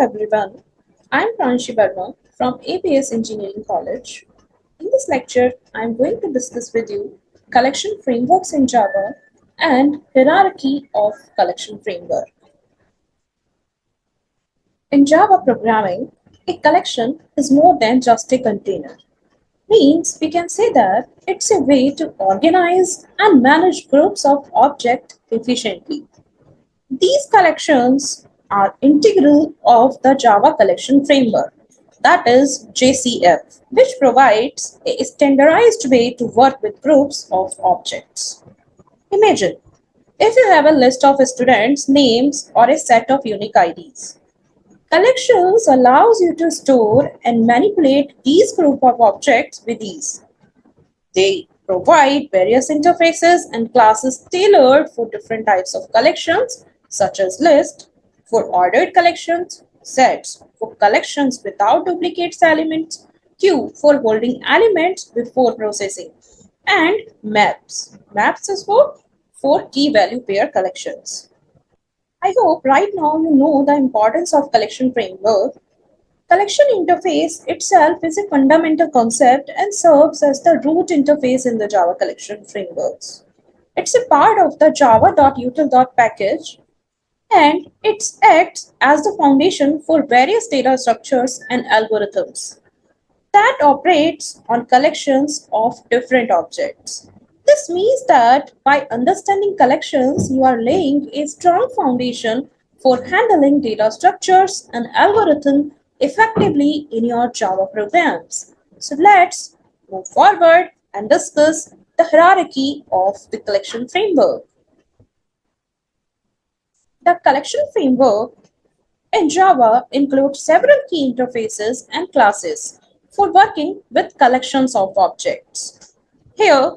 everyone, I'm Pranshi Verma from ABES Engineering College. In this lecture, I'm going to discuss with you collection frameworks in Java and hierarchy of collection framework. In Java programming, a collection is more than just a container. Means we can say that it's a way to organize and manage groups of objects efficiently. These collections are integral of the Java collection framework, that is JCF, which provides a standardized way to work with groups of objects. Imagine if you have a list of students' names or a set of unique IDs. Collections allows you to store and manipulate these group of objects with ease. They provide various interfaces and classes tailored for different types of collections, such as list for ordered collections, sets for collections without duplicates elements, queue for holding elements before processing, and maps. Maps is for key value pair collections. I hope right now you know the importance of collection framework. Collection interface itself is a fundamental concept and serves as the root interface in the Java collection frameworks. It's a part of the java.util.package and it acts as the foundation for various data structures and algorithms that operates on collections of different objects. This means that by understanding collections, you are laying a strong foundation for handling data structures and algorithm effectively in your Java programs. So let's move forward and discuss the hierarchy of the collection framework. The collection framework in Java includes several key interfaces and classes for working with collections of objects. Here,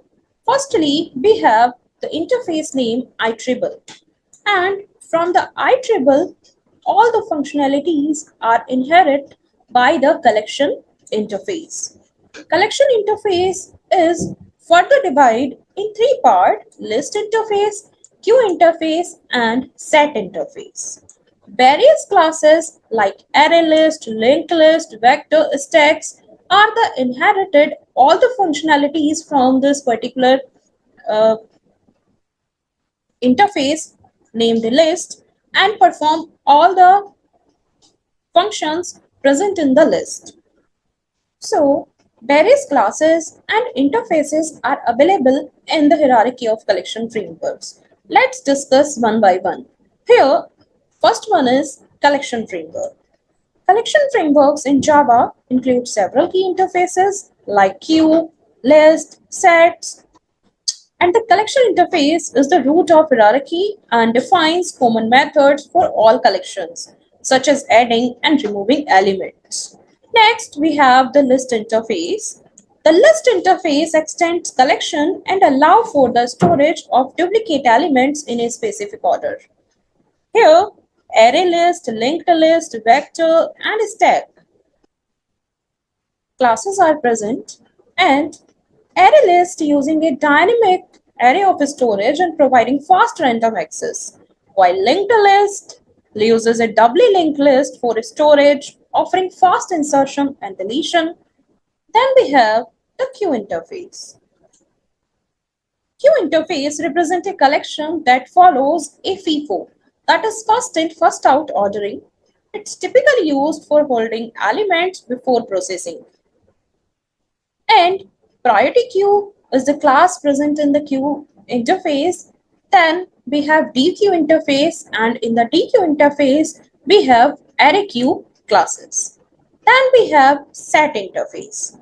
firstly, we have the interface name itribble, and from the itribble, all the functionalities are inherent by the collection interface. Collection interface is further divided in three parts: list interface, queue interface, and set interface. Various classes like array list, linked list, vector stacks are the inherited all the functionalities from this particular uh, interface named list and perform all the functions present in the list. So, various classes and interfaces are available in the hierarchy of collection frameworks. Let's discuss one by one. Here, first one is collection framework. Collection frameworks in Java include several key interfaces like queue, list, sets, and the collection interface is the root of hierarchy and defines common methods for all collections, such as adding and removing elements. Next, we have the list interface. The list interface extends collection and allow for the storage of duplicate elements in a specific order. Here, array list, linked list, vector, and stack classes are present, and array list using a dynamic array of storage and providing fast random access, while linked list uses a doubly linked list for storage, offering fast insertion and deletion. Then we have the queue interface. Queue interface represents a collection that follows a FIFO, that is first in, first out ordering. It's typically used for holding elements before processing. And priority queue is the class present in the queue interface. Then we have DQ interface, and in the DQ interface, we have array queue classes. Then we have set interface.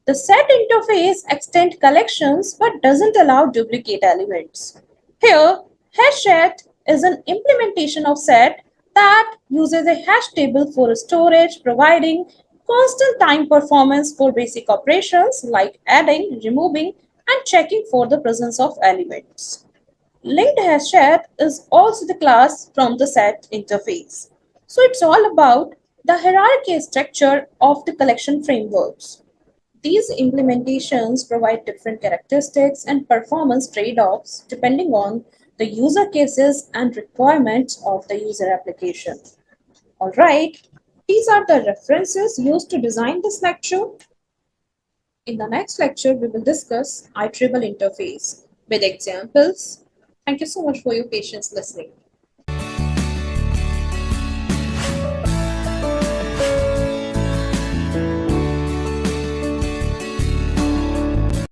The set interface extends collections but doesn't allow duplicate elements. Here, hash set is an implementation of set that uses a hash table for storage, providing constant time performance for basic operations like adding, removing, and checking for the presence of elements. Linked hash set is also the class from the set interface. So it's all about the hierarchy structure of the collection frameworks. These implementations provide different characteristics and performance trade-offs depending on the user cases and requirements of the user application. Alright, these are the references used to design this lecture. In the next lecture, we will discuss IEEE interface with examples. Thank you so much for your patience listening.